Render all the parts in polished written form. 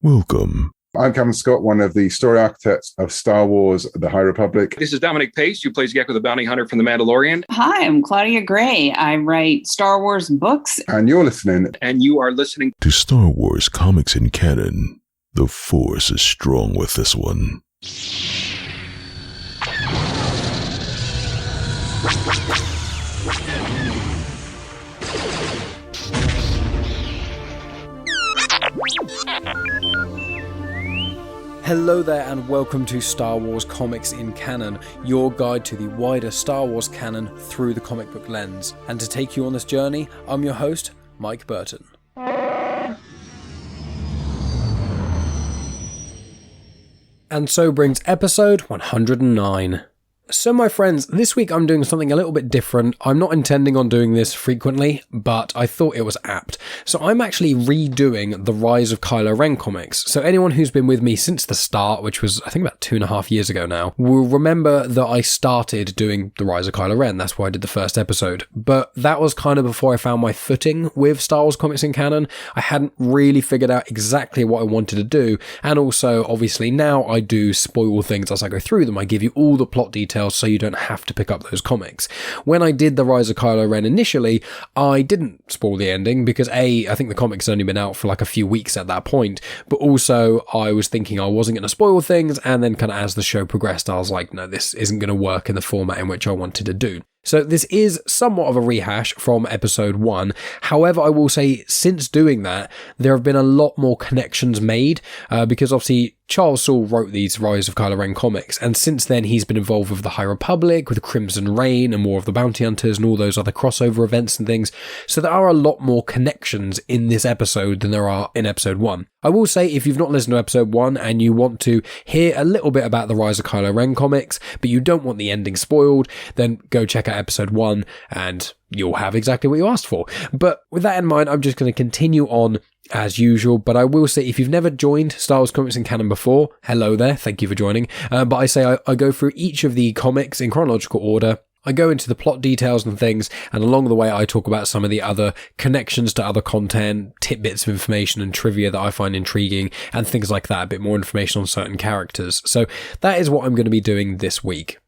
Welcome. I'm Cameron Scott, one of the story architects of Star Wars The High Republic. This is Dominic Pace, who plays Gekko the Bounty Hunter from The Mandalorian. Hi, I'm Claudia Gray. I write Star Wars books. And you're listening. And you are listening to Star Wars Comics in Canon. The Force is strong with this one. Hello there and welcome to Star Wars Comics in Canon, your guide to the wider Star Wars canon through the comic book lens. And to take you on this journey, I'm your host, Mike Burton. And so brings episode 109. So my friends, this week I'm doing something a little bit different. I'm not intending on doing this frequently, but I thought it was apt. So I'm actually redoing the Rise of Kylo Ren comics. So anyone who's been with me since the start, which was I think about 2.5 years ago now, will remember that I started doing the Rise of Kylo Ren. That's why I did the first episode. But that was kind of before I found my footing with Star Wars comics in canon. I hadn't really figured out exactly what I wanted to do. And also, obviously now I do spoil things as I go through them. I give you all the plot details so you don't have to pick up those comics. When I did the Rise of Kylo Ren initially, I didn't spoil the ending because I think the comic's only been out for like a few weeks at that point, but also I was thinking I wasn't going to spoil things, and then kind of as the show progressed, I was like, no, this isn't going to work in the format in which I wanted to do. So this is somewhat of a rehash from episode 1. However, I will say since doing that, there have been a lot more connections made because obviously Charles Soule wrote these Rise of Kylo Ren comics, and since then he's been involved with the High Republic, with Crimson Reign and War of the Bounty Hunters and all those other crossover events and things. So there are a lot more connections in this episode than there are in episode 1. I will say if you've not listened to episode 1 and you want to hear a little bit about the Rise of Kylo Ren comics, but you don't want the ending spoiled, then go check out episode 1 and you'll have exactly what you asked for. But with that in mind, I'm just going to continue on as usual, but I will say if you've never joined Star Wars Comics in Canon before, hello there, thank you for joining. But I say I go through each of the comics in chronological order. I go into the plot details and things, and along the way I talk about some of the other connections to other content, tidbits of information and trivia that I find intriguing, and things like that, a bit more information on certain characters. So that is what I'm going to be doing this week.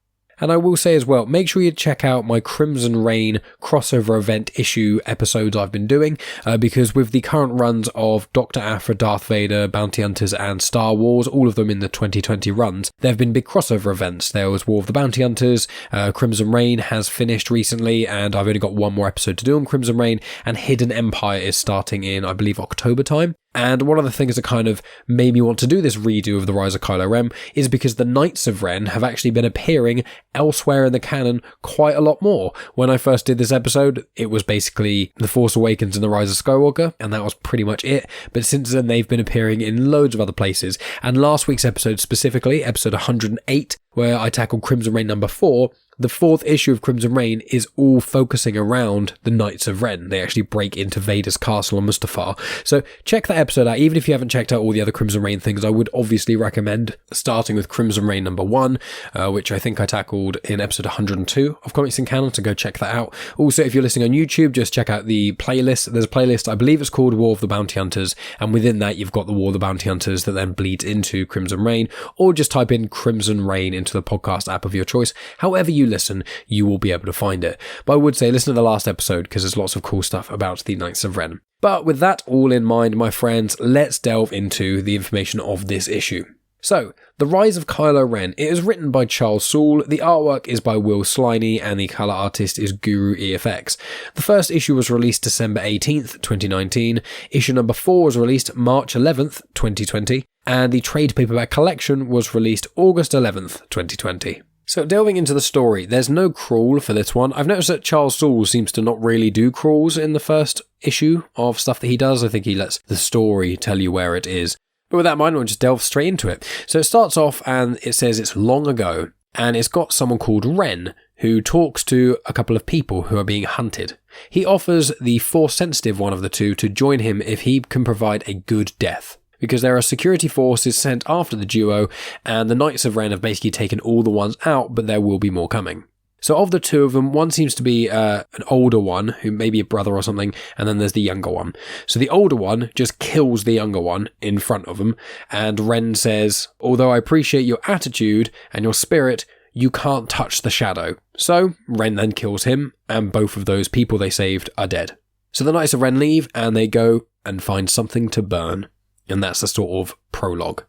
And I will say as well, make sure you check out my Crimson Reign crossover event issue episodes I've been doing, because with the current runs of Dr. Aphra, Darth Vader, Bounty Hunters and Star Wars, all of them in the 2020 runs, there have been big crossover events. There was War of the Bounty Hunters, Crimson Reign has finished recently, and I've only got one more episode to do on Crimson Reign, and Hidden Empire is starting in, I believe, October time. And one of the things that kind of made me want to do this redo of the Rise of Kylo Ren is because the Knights of Ren have actually been appearing elsewhere in the canon quite a lot more. When I first did this episode, it was basically The Force Awakens and The Rise of Skywalker, and that was pretty much it. But since then, they've been appearing in loads of other places. And last week's episode specifically, episode 108, where I tackled Crimson Reign number 4, the 4th issue of Crimson Reign is all focusing around the Knights of Ren. They actually break into Vader's castle on Mustafar. So check that episode out. Even if you haven't checked out all the other Crimson Reign things, I would obviously recommend starting with Crimson Reign number 1, which I think I tackled in episode 102 of Comics in Canon, so go check that out. Also, if you're listening on YouTube, just check out the playlist. There's a playlist, I believe it's called War of the Bounty Hunters, and within that you've got the War of the Bounty Hunters that then bleeds into Crimson Reign, or just type in Crimson Reign into the podcast app of your choice. However you listen, you will be able to find it. But I would say listen to the last episode because there's lots of cool stuff about the Knights of Ren. But with that all in mind, my friends, let's delve into the information of this issue. So, The Rise of Kylo Ren. It is written by Charles Soule, the artwork is by Will Sliney, and the colour artist is Guru EFX. The first issue was released December 18th, 2019. Issue number 4 was released March 11th, 2020. And the trade paperback collection was released August 11th, 2020. So delving into the story, there's no crawl for this one. I've noticed that Charles Soule seems to not really do crawls in the first issue of stuff that he does. I think he lets the story tell you where it is. But with that in mind, we'll just delve straight into it. So it starts off and it says it's long ago, and it's got someone called Ren who talks to a couple of people who are being hunted. He offers the Force-sensitive one of the two to join him if he can provide a good death, because there are security forces sent after the duo, and the Knights of Ren have basically taken all the ones out, but there will be more coming. So of the two of them, one seems to be an older one, who may be a brother or something, and then there's the younger one. So the older one just kills the younger one in front of him, and Ren says, although I appreciate your attitude and your spirit, you can't touch the shadow. So Ren then kills him, and both of those people they saved are dead. So the Knights of Ren leave, and they go and find something to burn. And that's the sort of prologue.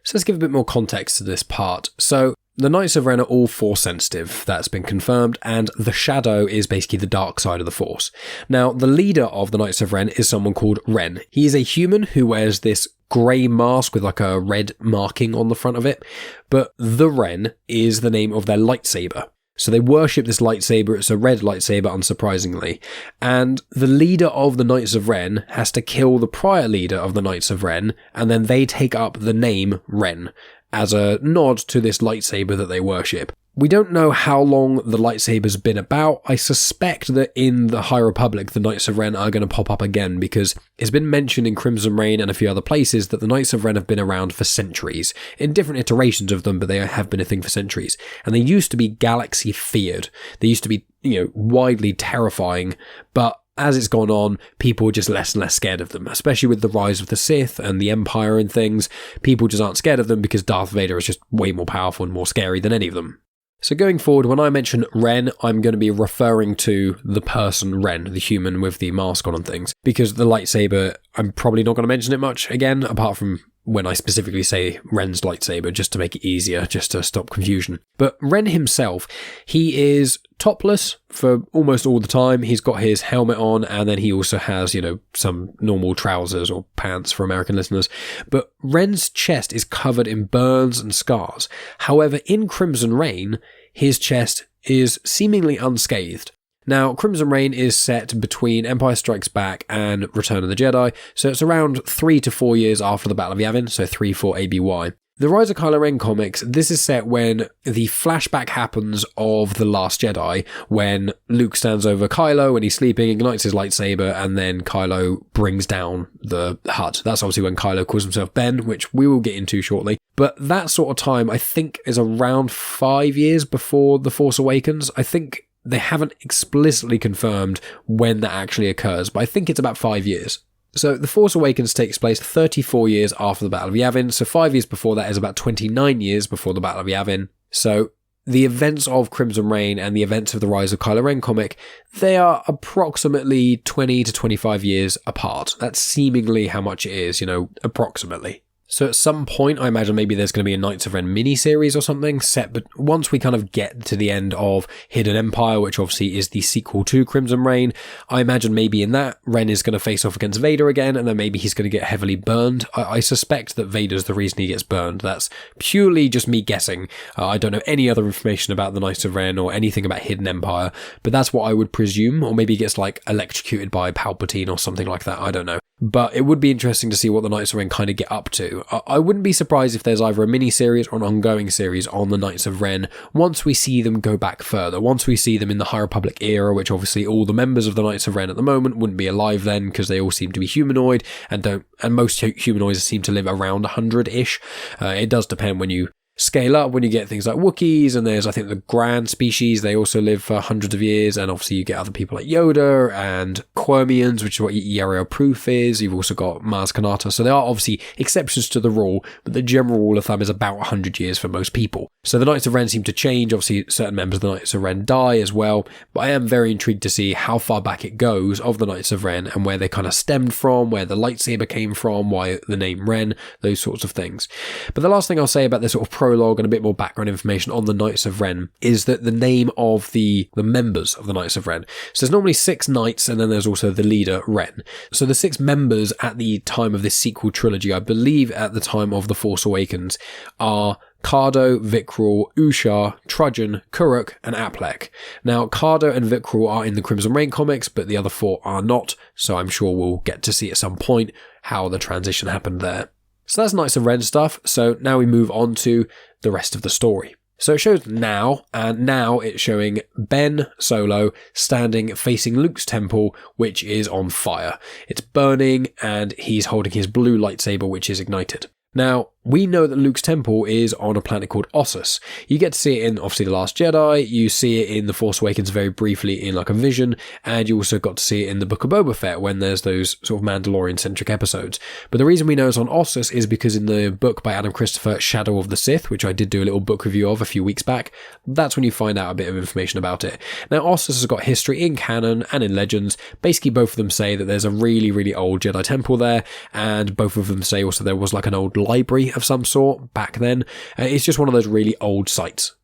So let's give a bit more context to this part. So the Knights of Ren are all Force sensitive, that's been confirmed, and the Shadow is basically the dark side of the Force. Now, the leader of the Knights of Ren is someone called Ren. He is a human who wears this grey mask with like a red marking on the front of it, but the Ren is the name of their lightsaber. So they worship this lightsaber, it's a red lightsaber, unsurprisingly, and the leader of the Knights of Ren has to kill the prior leader of the Knights of Ren, and then they take up the name Ren, as a nod to this lightsaber that they worship. We don't know how long the lightsaber's been about. I suspect that in the High Republic, the Knights of Ren are going to pop up again, because it's been mentioned in Crimson Reign and a few other places that the Knights of Ren have been around for centuries, in different iterations of them, but they have been a thing for centuries. And they used to be galaxy feared. They used to be, widely terrifying, but as it's gone on, people are just less and less scared of them, especially with the rise of the Sith and the Empire and things. People just aren't scared of them because Darth Vader is just way more powerful and more scary than any of them. So going forward, when I mention Ren, I'm going to be referring to the person Ren, the human with the mask on and things, because the lightsaber, I'm probably not going to mention it much again, apart from when I specifically say Ren's lightsaber, just to make it easier, just to stop confusion. But Ren himself, he is topless for almost all the time. He's got his helmet on, and then he also has, some normal trousers or pants for American listeners. But Ren's chest is covered in burns and scars. However, in Crimson Reign, his chest is seemingly unscathed. Now, Crimson Reign is set between Empire Strikes Back and Return of the Jedi, so it's around 3 to 4 years after the Battle of Yavin, so 3-4 ABY. The Rise of Kylo Ren comics, this is set when the flashback happens of The Last Jedi, when Luke stands over Kylo when he's sleeping, ignites his lightsaber, and then Kylo brings down the hut. That's obviously when Kylo calls himself Ben, which we will get into shortly. But that sort of time, I think, is around 5 years before The Force Awakens. I think they haven't explicitly confirmed when that actually occurs, but I think it's about 5 years. So The Force Awakens takes place 34 years after the Battle of Yavin, so 5 years before that is about 29 years before the Battle of Yavin. So the events of Crimson Reign and the events of the Rise of Kylo Ren comic, they are approximately 20 to 25 years apart. That's seemingly how much it is, approximately. So at some point, I imagine maybe there's going to be a Knights of Ren miniseries or something set, but once we kind of get to the end of Hidden Empire, which obviously is the sequel to Crimson Reign, I imagine maybe in that, Ren is going to face off against Vader again, and then maybe he's going to get heavily burned. I suspect that Vader's the reason he gets burned. That's purely just me guessing. I don't know any other information about the Knights of Ren or anything about Hidden Empire, but that's what I would presume, or maybe he gets electrocuted by Palpatine or something like that, I don't know. But it would be interesting to see what the Knights of Ren kind of get up to. I wouldn't be surprised if there's either a mini-series or an ongoing series on the Knights of Ren once we see them go back further, once we see them in the High Republic era, which obviously all the members of the Knights of Ren at the moment wouldn't be alive then because they all seem to be humanoid and most humanoids seem to live around 100-ish. It does depend when you scale up, when you get things like Wookiees, and there's, I think, the Grand species, they also live for hundreds of years, and obviously you get other people like Yoda and Quirmians, which is what Yarael Proof is. You've also got Maz Kanata, so there are obviously exceptions to the rule, but the general rule of thumb is about 100 years for most people. So the Knights of Ren seem to change, obviously certain members of the Knights of Ren die as well, but I am very intrigued to see how far back it goes of the Knights of Ren, and where they kind of stemmed from, where the lightsaber came from, why the name Ren, those sorts of things. But the last thing I'll say about this sort of prologue and a bit more background information on the Knights of Ren is that the name of the members of the Knights of Ren. So there's normally 6 knights, and then there's also the leader, Ren. So the 6 members at the time of this sequel trilogy, I believe at the time of The Force Awakens, are Cardo, Vikrul, Ushar, Trudgen, Kuruk, and Aplek. Now, Cardo and Vikrul are in the Crimson Reign comics, but the other 4 are not, so I'm sure we'll get to see at some point how the transition happened there. So that's Knights of Ren stuff, so now we move on to the rest of the story. So it shows now, and now it's showing Ben Solo standing facing Luke's temple, which is on fire. It's burning, and he's holding his blue lightsaber, which is ignited. Now, we know that Luke's temple is on a planet called Ossus. You get to see it in, obviously, The Last Jedi, you see it in The Force Awakens very briefly in like a vision, and you also got to see it in the Book of Boba Fett when there's those sort of Mandalorian-centric episodes. But the reason we know it's on Ossus is because in the book by Adam Christopher, Shadow of the Sith, which I did do a little book review of a few weeks back, that's when you find out a bit of information about it. Now, Ossus has got history in canon and in Legends. Basically, both of them say that there's a really, really old Jedi temple there, and both of them say also there was like an old library of some sort back then. It's just one of those really old sites.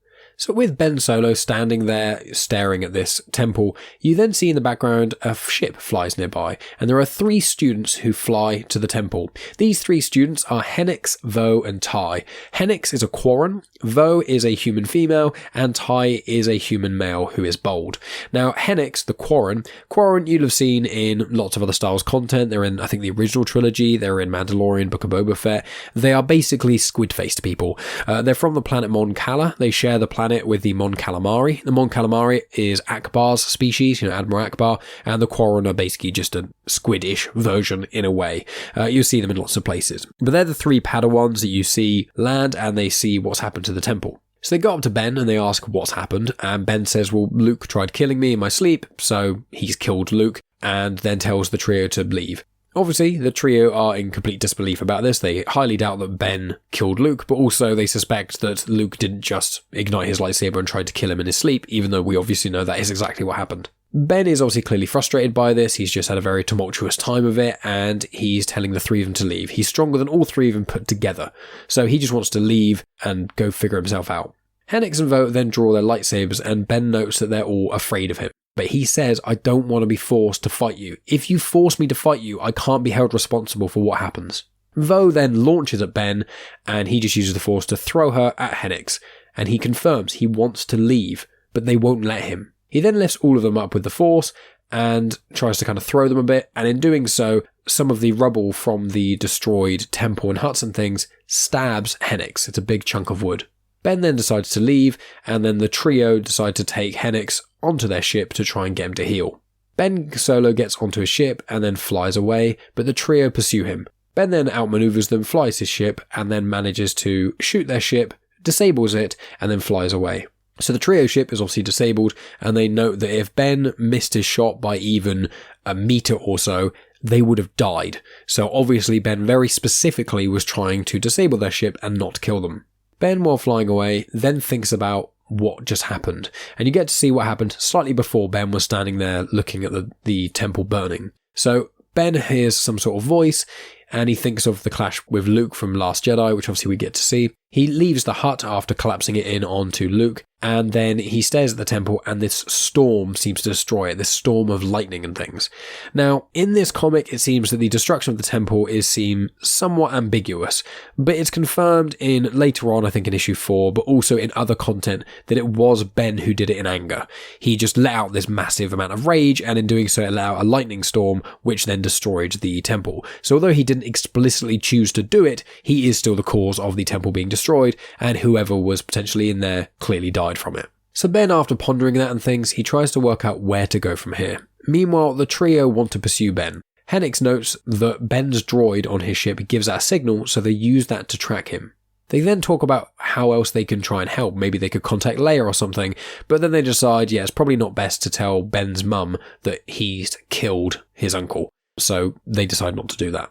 So with Ben Solo standing there staring at this temple, you then see in the background a ship flies nearby, and there are 3 students who fly to the temple. These 3 students are Hennix, Vo, and Ty. Hennix is a Quarren, Vo is a human female, and Ty is a human male who is bold. Now, Hennix, the Quarren you'll have seen in lots of other Star Wars content. They're in, I think, the original trilogy, they're in Mandalorian, Book of Boba Fett. They are basically squid-faced people. They're from the planet Mon Cala. They share the planet with the Mon Calamari. The Mon Calamari is Akbar's species, Admiral Akbar, and the Quarren are basically just a squid-ish version in a way. You'll see them in lots of places. But they're the 3 Padawans that you see land, and they see what's happened to the temple. So they go up to Ben and they ask what's happened, and Ben says, well, Luke tried killing me in my sleep, so he's killed Luke, and then tells the trio to leave. Obviously, the trio are in complete disbelief about this. They highly doubt that Ben killed Luke, but also they suspect that Luke didn't just ignite his lightsaber and try to kill him in his sleep, even though we obviously know that is exactly what happened. Ben is obviously clearly frustrated by this. He's just had a very tumultuous time of it, and he's telling the 3 of them to leave. He's stronger than all 3 of them put together, so he just wants to leave and go figure himself out. Hennix and Vo then draw their lightsabers, and Ben notes that they're all afraid of him. But he says, I don't want to be forced to fight you. If you force me to fight you, I can't be held responsible for what happens. Vo then launches at Ben, and he just uses the Force to throw her at Hennix, and he confirms he wants to leave, but they won't let him. He then lifts all of them up with the Force, and tries to kind of throw them a bit, and in doing so, some of the rubble from the destroyed temple and huts and things stabs Hennix. It's a big chunk of wood. Ben then decides to leave, and then the trio decide to take Hennix onto their ship to try and get him to heal. Ben Solo gets onto his ship and then flies away, but the trio pursue him. Ben then outmaneuvers them, flies his ship, and then manages to shoot their ship, disables it, and then flies away. So the trio ship is obviously disabled, and they note that if Ben missed his shot by even a meter or so, they would have died. So obviously Ben very specifically was trying to disable their ship and not kill them. Ben, while flying away, then thinks about what just happened, and you get to see what happened slightly before Ben was standing there looking at the temple burning. So Ben hears some sort of voice, and he thinks of the clash with Luke from Last Jedi, which obviously we get to see. He leaves the hut after collapsing it in onto Luke, and then he stares at the temple, and this storm seems to destroy it, this storm of lightning and things. Now, in this comic, it seems that the destruction of the temple is somewhat ambiguous, but it's confirmed in later on, I think in issue 4, but also in other content, that it was Ben who did it in anger. He just let out this massive amount of rage, and in doing so, it let out a lightning storm, which then destroyed the temple. So although he didn't explicitly choose to do it, he is still the cause of the temple being destroyed, and whoever was potentially in there clearly died from it. So Ben, after pondering that and things, he tries to work out where to go from here. Meanwhile, the trio want to pursue Ben. Hennix notes that Ben's droid on his ship gives out a signal, so they use that to track him. They then talk about how else they can try and help. Maybe they could contact Leia or something, but then they decide, it's probably not best to tell Ben's mum that he's killed his uncle. So they decide not to do that.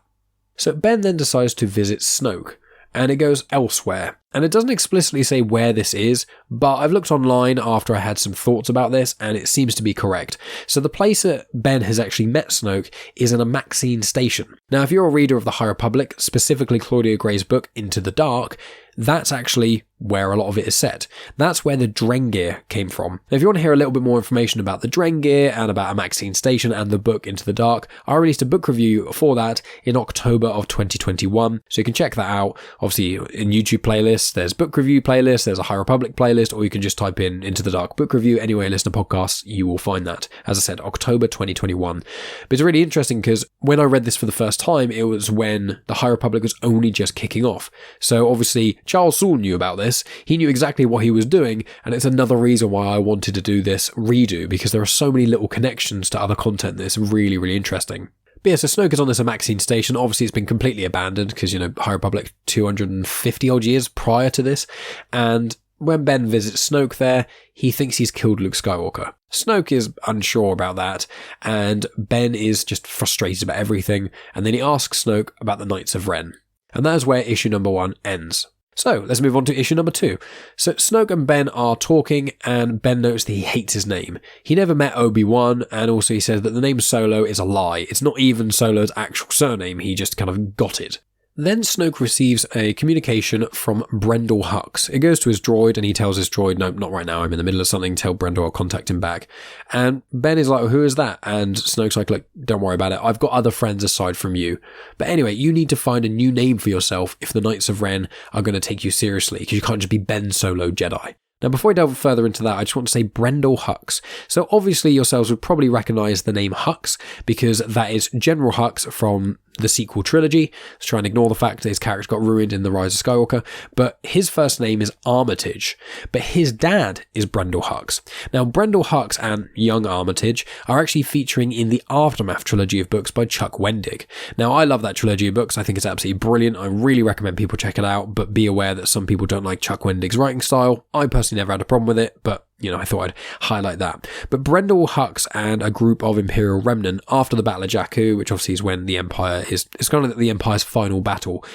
So Ben then decides to visit Snoke, and it goes elsewhere. And it doesn't explicitly say where this is, but I've looked online after I had some thoughts about this, and it seems to be correct. So the place that Ben has actually met Snoke is in a Maxine station. Now, if you're a reader of the High Republic, specifically Claudia Gray's book, Into the Dark, that's actually where a lot of it is set. That's where the Drengir came from. Now, if you want to hear a little bit more information about the Drengir and about a Maxine station and the book Into the Dark, I released a book review for that in October of 2021, so you can check that out. Obviously, in YouTube playlists, there's book review playlists, there's a High Republic playlist, or you can just type in Into the Dark book review. Anywhere you listen to podcasts, you will find that. As I said, October 2021. But it's really interesting because when I read this for the first time, it was when the High Republic was only just kicking off. So obviously, Charles Soule knew about this. He knew exactly what he was doing, and it's another reason why I wanted to do this redo, because there are so many little connections to other content that's really, really interesting. But yeah, so Snoke is on this Amaxine station. Obviously, it's been completely abandoned because, High Republic 250 odd years prior to this. And when Ben visits Snoke there, he thinks he's killed Luke Skywalker. Snoke is unsure about that, and Ben is just frustrated about everything, and then he asks Snoke about the Knights of Ren. And that is where issue number 1 ends. So, let's move on to issue number 2. So, Snoke and Ben are talking, and Ben notes that he hates his name. He never met Obi-Wan, and also he says that the name Solo is a lie. It's not even Solo's actual surname, he just kind of got it. Then Snoke receives a communication from Brendol Hux. It goes to his droid and he tells his droid, no, not right now, I'm in the middle of something, tell Brendol I'll contact him back. And Ben is like, well, who is that? And Snoke's like, look, don't worry about it, I've got other friends aside from you. But anyway, you need to find a new name for yourself if the Knights of Ren are going to take you seriously, because you can't just be Ben Solo Jedi. Now, before I delve further into that, I just want to say Brendol Hux. So obviously yourselves would probably recognise the name Hux, because that is General Hux from the sequel trilogy. Let's try and ignore the fact that his character got ruined in The Rise of Skywalker, but his first name is Armitage, but his dad is Brendol Hux. Now, Brendol Hux and young Armitage are actually featuring in the Aftermath trilogy of books by Chuck Wendig. Now, I love that trilogy of books. I think it's absolutely brilliant. I really recommend people check it out, but be aware that some people don't like Chuck Wendig's writing style. I personally never had a problem with it, but I thought I'd highlight that. But Brendol Hux and a group of Imperial Remnant, after the Battle of Jakku, which obviously is when the Empire it's kind of the Empire's final battle,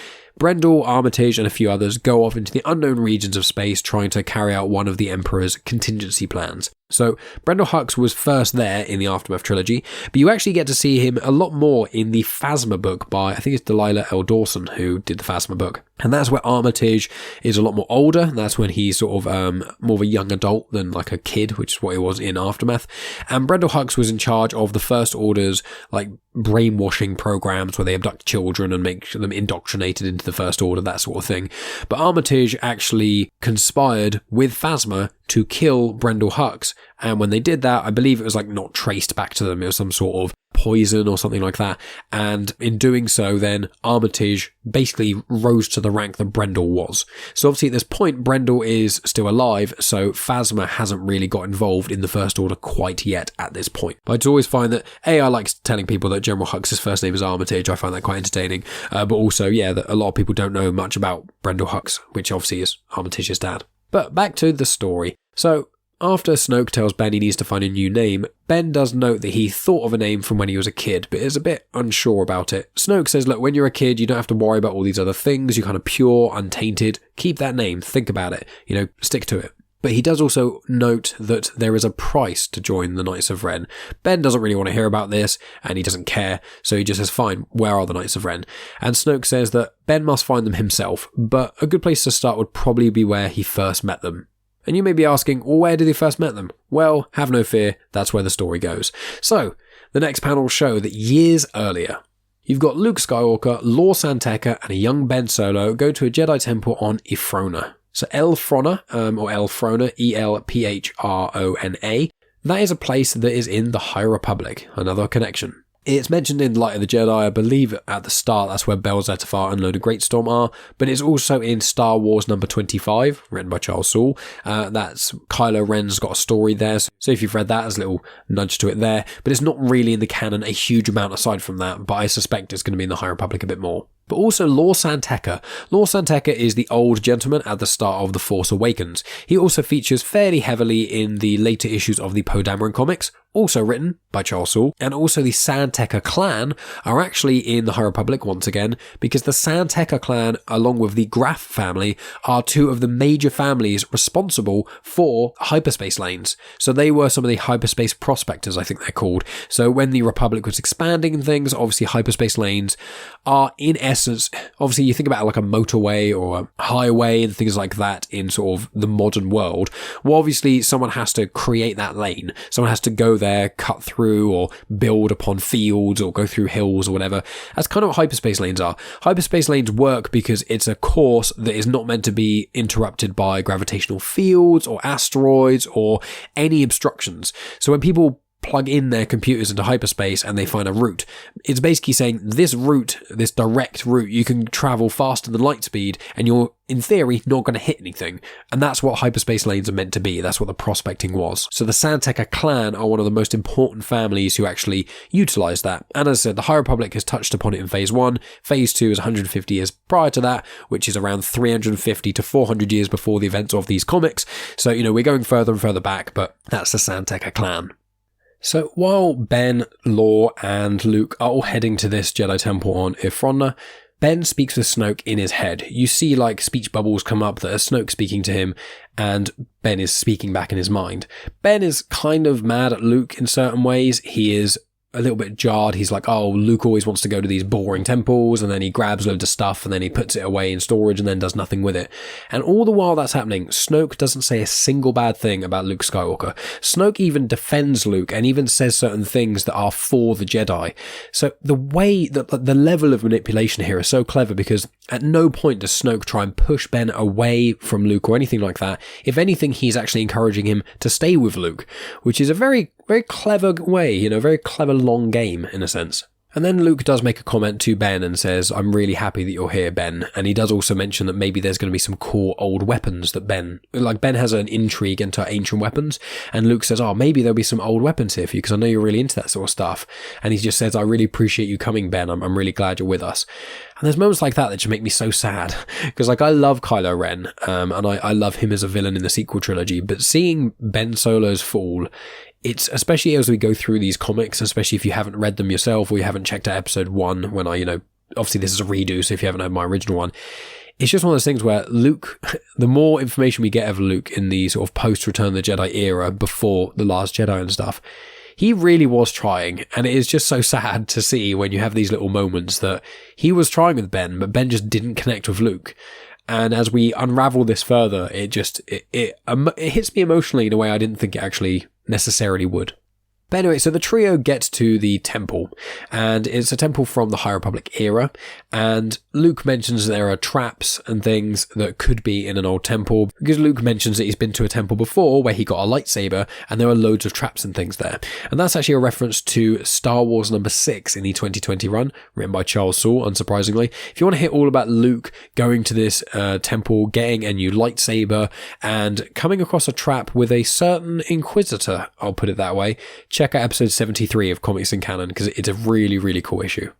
Brendol, Armitage, and a few others go off into the unknown regions of space trying to carry out one of the Emperor's contingency plans. So, Brendol Hux was first there in the Aftermath trilogy, but you actually get to see him a lot more in the Phasma book by, I think it's Delilah L. Dawson who did the Phasma book. And that's where Armitage is a lot more older, and that's when he's sort of more of a young adult than like a kid, which is what he was in Aftermath. And Brendol Hux was in charge of the First Order's like brainwashing programs where they abduct children and make them indoctrinated into the First Order, that sort of thing. But Armitage actually conspired with Phasma to kill Brendol Hux, and when they did that, I believe it was like not traced back to them, it was some sort of poison or something like that, and in doing so then Armitage basically rose to the rank that Brendol was. So obviously at this point Brendol is still alive, so Phasma hasn't really got involved in the First Order quite yet at this point. But I just always find that I like telling people that General Hux's first name is Armitage. I find that quite entertaining, but also that a lot of people don't know much about Brendol Hux, which obviously is Armitage's dad. But back to the story. So after Snoke tells Ben he needs to find a new name, Ben does note that he thought of a name from when he was a kid, but is a bit unsure about it. Snoke says, look, when you're a kid, you don't have to worry about all these other things. You're kind of pure, untainted. Keep that name. Think about it. Stick to it. But he does also note that there is a price to join the Knights of Ren. Ben doesn't really want to hear about this, and he doesn't care, so he just says, fine, where are the Knights of Ren? And Snoke says that Ben must find them himself, but a good place to start would probably be where he first met them. And you may be asking, well, where did he first met them? Well, have no fear, that's where the story goes. So, the next panels show that years earlier, you've got Luke Skywalker, Lor San Tekka, and a young Ben Solo go to a Jedi temple on Elphrona. So Elphrona, or Elphrona, Elphrona, that is a place that is in the High Republic, another connection. It's mentioned in Light of the Jedi, I believe at the start that's where Bel Zettifar and Loda Greatstorm are, but it's also in Star Wars number 25, written by Charles Soule. That's Kylo Ren's got a story there, so if you've read that, there's a little nudge to it there, but it's not really in the canon a huge amount aside from that, but I suspect it's going to be in the High Republic a bit more. But also Lor San Tekka. Lor San Tekka is the old gentleman at the start of The Force Awakens. He also features fairly heavily in the later issues of the Poe Dameron comics, also written by Charles Soule, and also the San Tekka clan are actually in the High Republic once again, because the San Tekka clan, along with the Graf family, are two of the major families responsible for hyperspace lanes. So they were some of the hyperspace prospectors, I think they're called. So when the Republic was expanding and things, obviously hyperspace lanes are in essence, obviously you think about it like a motorway or a highway and things like that in sort of the modern world. Well, obviously someone has to create that lane. Someone has to go there, cut through or build upon fields or go through hills or whatever. That's kind of what hyperspace lanes are. Hyperspace lanes work because it's a course that is not meant to be interrupted by gravitational fields or asteroids or any obstructions. So when people plug in their computers into hyperspace and they find a route. It's basically saying this route, this direct route, you can travel faster than light speed and you're, in theory, not going to hit anything. And that's what hyperspace lanes are meant to be. That's what the prospecting was. So the Santeca clan are one of the most important families who actually utilize that. And as I said, the High Republic has touched upon it in Phase 1. Phase 2 is 150 years prior to that, which is around 350 to 400 years before the events of these comics. So, we're going further and further back, but that's the Santeca clan. So while Ben, Law, and Luke are all heading to this Jedi temple on Ifronna, Ben speaks with Snoke in his head. You see speech bubbles come up that are Snoke speaking to him, and Ben is speaking back in his mind. Ben is kind of mad at Luke in certain ways. He is a little bit jarred. He's like, oh, Luke always wants to go to these boring temples, and then he grabs loads of stuff and then he puts it away in storage and then does nothing with it. And all the while that's happening, Snoke doesn't say a single bad thing about Luke Skywalker. Snoke even defends Luke and even says certain things that are for the Jedi. So the way that the level of manipulation here is so clever, because at no point does Snoke try and push Ben away from Luke or anything like that. If anything, he's actually encouraging him to stay with Luke, which is a very, very clever way, very clever long game in a sense. And then Luke does make a comment to Ben and says, I'm really happy that you're here, Ben. And he does also mention that maybe there's going to be some cool old weapons that Ben has an intrigue into ancient weapons. And Luke says, oh, maybe there'll be some old weapons here for you because I know you're really into that sort of stuff. And he just says, I really appreciate you coming, Ben. I'm really glad you're with us. And there's moments like that that just make me so sad because I love Kylo Ren and I love him as a villain in the sequel trilogy. But seeing Ben Solo's fall, it's especially as we go through these comics, especially if you haven't read them yourself or you haven't checked out episode 1 when obviously this is a redo, so if you haven't heard my original one, it's just one of those things where Luke, the more information we get of Luke in the sort of post-Return of the Jedi era before The Last Jedi and stuff, he really was trying, and it is just so sad to see when you have these little moments that he was trying with Ben, but Ben just didn't connect with Luke. And as we unravel this further, it hits me emotionally in a way I didn't think it actually necessarily would. But anyway, so the trio gets to the temple, and it's a temple from the High Republic era, and Luke mentions there are traps and things that could be in an old temple, because Luke mentions that he's been to a temple before where he got a lightsaber, and there are loads of traps and things there. And that's actually a reference to Star Wars number 6 in the 2020 run, written by Charles Soule, unsurprisingly. If you want to hear all about Luke going to this temple, getting a new lightsaber, and coming across a trap with a certain Inquisitor, I'll put it that way, check out episode 73 of Comics and Canon because it's a really, really cool issue.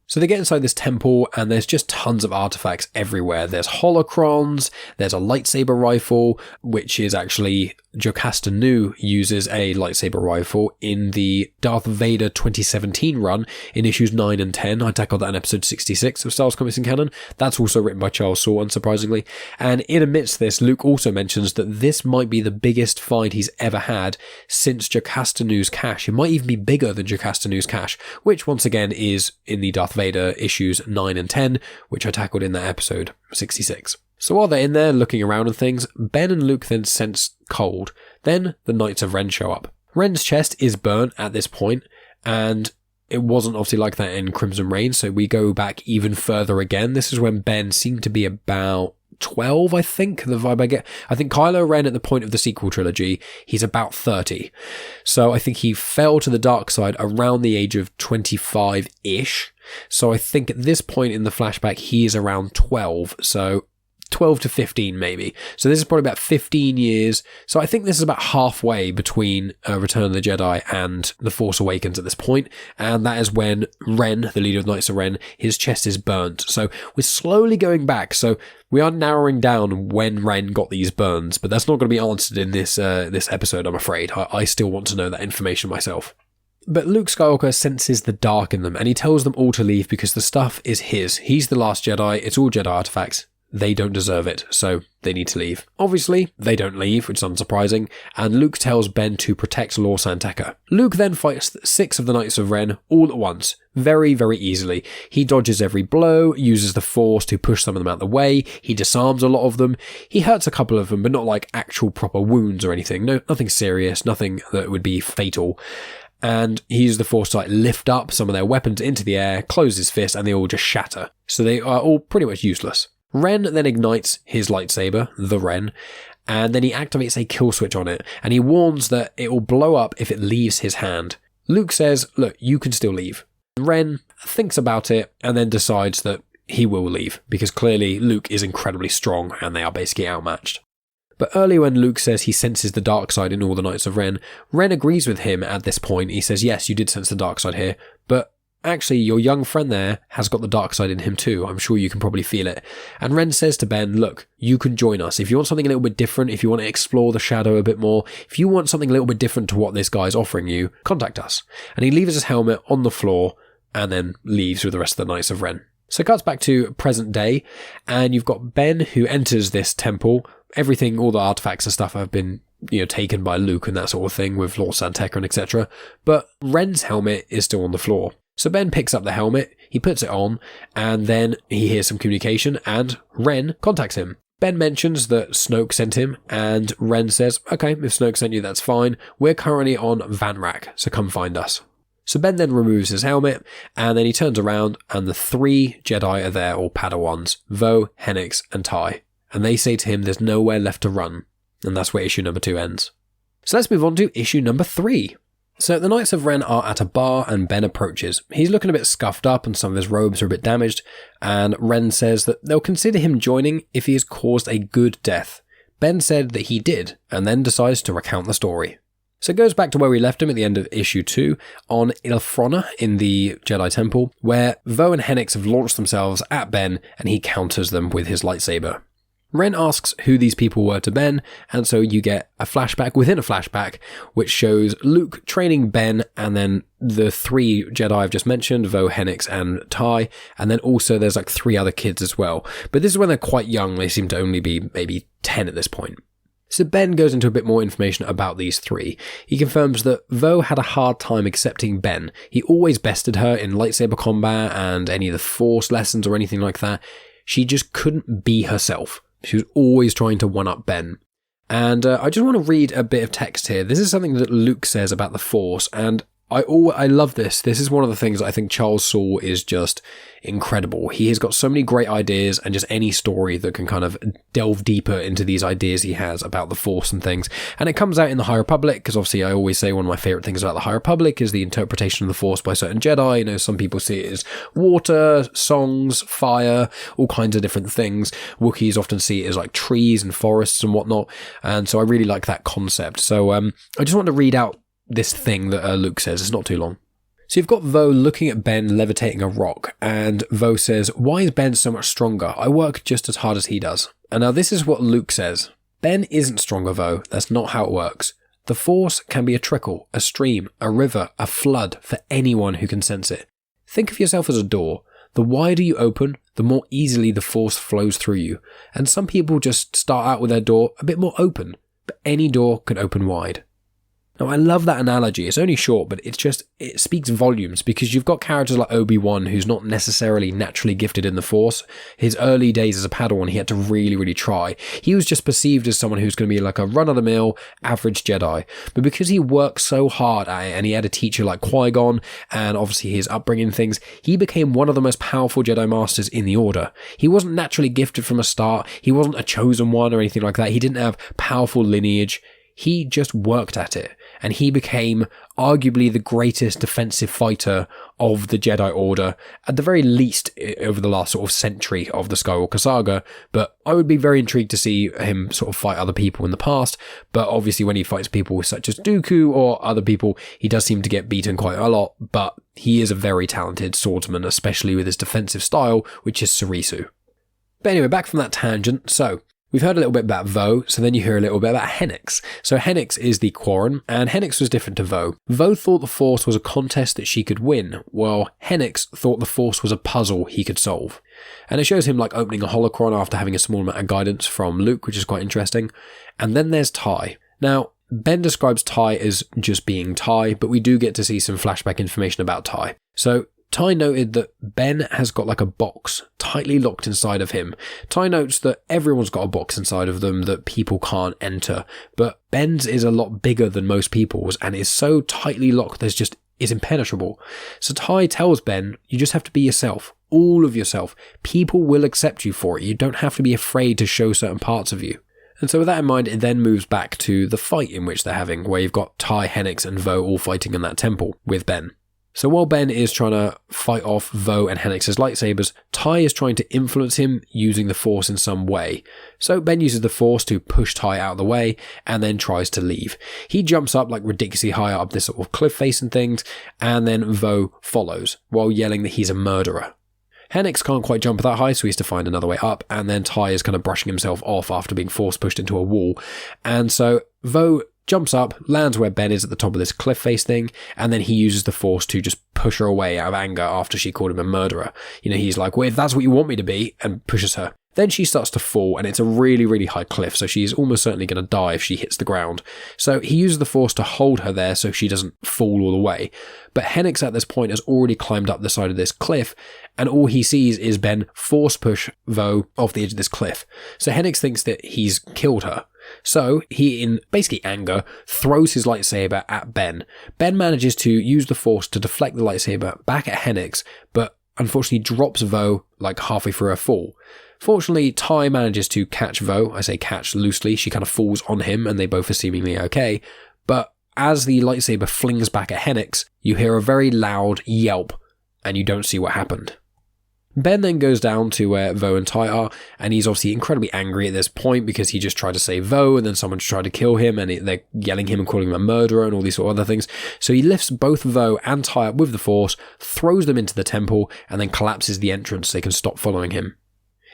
So they get inside this temple and there's just tons of artifacts everywhere. There's holocrons, there's a lightsaber rifle, which is actually Jocasta Nu uses a lightsaber rifle in the Darth Vader 2017 run in issues 9 and 10. I tackled that in episode 66 of Star Wars Comics and Canon. That's also written by Charles Soule, unsurprisingly. And in amidst this, Luke also mentions that this might be the biggest find he's ever had since Jocasta Nu's cache. It might even be bigger than Jocasta Nu's cache, which once again is in the Darth Vader issues 9 and 10, which I tackled in that episode 66. So while they're in there looking around and things, Ben and Luke then sense cold. Then the Knights of Ren show up. Ren's chest is burnt at this point, and it wasn't obviously like that in Crimson Reign, so we go back even further again. This is when Ben seemed to be about 12, I think, the vibe I get. I think Kylo Ren at the point of the sequel trilogy, he's about 30. So I think he fell to the dark side around the age of 25-ish. So I think at this point in the flashback, he is around 12. So 12 to 15 maybe. So this is probably about 15 years. So I think this is about halfway between Return of the Jedi and The Force Awakens at this point. And that is when Ren, the leader of Knights of Ren, his chest is burnt. So we're slowly going back. So we are narrowing down when Ren got these burns, but that's not going to be answered in this episode, I'm afraid. I still want to know that information myself. But Luke Skywalker senses the dark in them, and he tells them all to leave because the stuff is his. He's the last Jedi. It's all Jedi artifacts. They don't deserve it, so they need to leave. Obviously, they don't leave, which is unsurprising, and Luke tells Ben to protect Lor Santeca. Luke then fights 6 of the Knights of Ren all at once, very, very easily. He dodges every blow, uses the Force to push some of them out of the way, he disarms a lot of them, he hurts a couple of them, but not like actual proper wounds or anything. No, nothing serious, nothing that would be fatal. And he uses the Force to lift up some of their weapons into the air, close his fist, and they all just shatter. So they are all pretty much useless. Ren then ignites his lightsaber, the Ren, and then he activates a kill switch on it, and he warns that it will blow up if it leaves his hand. Luke says, look, you can still leave. Ren thinks about it and then decides that he will leave, because clearly Luke is incredibly strong and they are basically outmatched. But earlier when Luke says he senses the dark side in all the Knights of Ren, Ren agrees with him at this point. He says, yes, you did sense the dark side here, but actually your young friend there has got the dark side in him too. I'm sure you can probably feel it. And Ren says to Ben, look, you can join us. If you want something a little bit different, if you want to explore the shadow a bit more, if you want something a little bit different to what this guy's offering you, contact us. And he leaves his helmet on the floor and then leaves with the rest of the Knights of Ren. So it cuts back to present day, and you've got Ben who enters this temple. Everything, all the artifacts and stuff have been, taken by Luke and that sort of thing with Lord San Tekka and etc. But Ren's helmet is still on the floor. So Ben picks up the helmet, he puts it on, and then he hears some communication, and Ren contacts him. Ben mentions that Snoke sent him, and Ren says, okay, if Snoke sent you, that's fine. We're currently on Vanrak, so come find us. So Ben then removes his helmet, and then he turns around, and the 3 Jedi are there, or Padawans, Vo, Hennix, and Ty. And they say to him there's nowhere left to run. And that's where issue number 2 ends. So let's move on to issue number 3. So the Knights of Ren are at a bar, and Ben approaches. He's looking a bit scuffed up, and some of his robes are a bit damaged, and Ren says that they'll consider him joining if he has caused a good death. Ben said that he did, and then decides to recount the story. So it goes back to where we left him at the end of issue 2 on Ilfrona in the Jedi Temple, where Vo and Hennix have launched themselves at Ben and he counters them with his lightsaber. Ren asks who these people were to Ben, and so you get a flashback within a flashback, which shows Luke training Ben and then the 3 Jedi I've just mentioned, Vo, Hennix, and Ty, and then also there's 3 other kids as well. But this is when they're quite young, they seem to only be maybe 10 at this point. So Ben goes into a bit more information about these 3. He confirms that Vo had a hard time accepting Ben. He always bested her in lightsaber combat and any of the Force lessons or anything like that. She just couldn't be herself. She was always trying to one-up Ben. And I just want to read a bit of text here. This is something that Luke says about the Force, and I love this. This is one of the things I think Charles Soule is just incredible. He has got so many great ideas, and just any story that can kind of delve deeper into these ideas he has about the Force and things. And it comes out in the High Republic, because obviously I always say one of my favorite things about the High Republic is the interpretation of the Force by certain Jedi. Some people see it as water, songs, fire, all kinds of different things. Wookiees often see it as trees and forests and whatnot. And so I really like that concept. So I just want to read out this thing that Luke says. It's not too long. So you've got Vo looking at Ben levitating a rock, and Vo says, why is Ben so much stronger? I work just as hard as he does. And now this is what Luke says. Ben isn't stronger, Vo. That's not how it works. The Force can be a trickle, a stream, a river, a flood for anyone who can sense it. Think of yourself as a door. The wider you open, the more easily the Force flows through you. And some people just start out with their door a bit more open, but any door can open wide. Now, I love that analogy. It's only short, but it speaks volumes, because you've got characters like Obi-Wan, who's not necessarily naturally gifted in the Force. His early days as a Padawan, he had to really, really try. He was just perceived as someone who's going to be like a run-of-the-mill, average Jedi. But because he worked so hard at it, and he had a teacher like Qui-Gon, and obviously his upbringing things, he became one of the most powerful Jedi Masters in the Order. He wasn't naturally gifted from a start. He wasn't a chosen one or anything like that. He didn't have powerful lineage. He just worked at it, and he became arguably the greatest defensive fighter of the Jedi Order, at the very least over the last sort of century of the Skywalker saga. But I would be very intrigued to see him sort of fight other people in the past, but obviously when he fights people such as Dooku or other people, he does seem to get beaten quite a lot, but he is a very talented swordsman, especially with his defensive style, which is Surisu. But anyway, back from that tangent, so we've heard a little bit about Vo, so then you hear a little bit about Hennix. So Hennix is the Quarren, and Hennix was different to Vo. Vo thought the Force was a contest that she could win, while Hennix thought the Force was a puzzle he could solve. And it shows him opening a holocron after having a small amount of guidance from Luke, which is quite interesting. And then there's Ty. Now, Ben describes Ty as just being Ty, but we do get to see some flashback information about Ty. So Ty noted that Ben has got a box tightly locked inside of him. Ty notes that everyone's got a box inside of them that people can't enter, but Ben's is a lot bigger than most people's and is so tightly locked it's impenetrable. So Ty tells Ben, you just have to be yourself, all of yourself. People will accept you for it. You don't have to be afraid to show certain parts of you. And so with that in mind, it then moves back to the fight in which they're having, where you've got Ty, Hennix and Vo all fighting in that temple with Ben. So while Ben is trying to fight off Vo and Hennix's lightsabers, Ty is trying to influence him using the Force in some way. So Ben uses the Force to push Ty out of the way and then tries to leave. He jumps up like ridiculously high up this sort of cliff face and things, and then Vo follows while yelling that he's a murderer. Hennix can't quite jump that high, so he has to find another way up, and then Ty is kind of brushing himself off after being force pushed into a wall. And so Vo jumps up, lands where Ben is at the top of this cliff face thing, and then he uses the Force to just push her away out of anger after she called him a murderer. He's like, well, if that's what you want me to be, and pushes her. Then she starts to fall, and it's a really, really high cliff, so she's almost certainly going to die if she hits the ground. So he uses the Force to hold her there so she doesn't fall all the way. But Hennix at this point has already climbed up the side of this cliff, and all he sees is Ben force push Vo off the edge of this cliff. So Hennix thinks that he's killed her. So he, in basically anger, throws his lightsaber at Ben. Ben manages to use the Force to deflect the lightsaber back at Hennix, but unfortunately drops Vo like halfway through her fall. Fortunately, Ty manages to catch Vo. I say catch loosely. She kind of falls on him and they both are seemingly okay. But as the lightsaber flings back at Hennix, you hear a very loud yelp and you don't see what happened. Ben then goes down to where Vo and Ty are, and he's obviously incredibly angry at this point because he just tried to save Vo and then someone just tried to kill him and they're yelling him and calling him a murderer and all these sort of other things. So he lifts both Vo and Ty up with the Force, throws them into the temple, and then collapses the entrance so they can stop following him.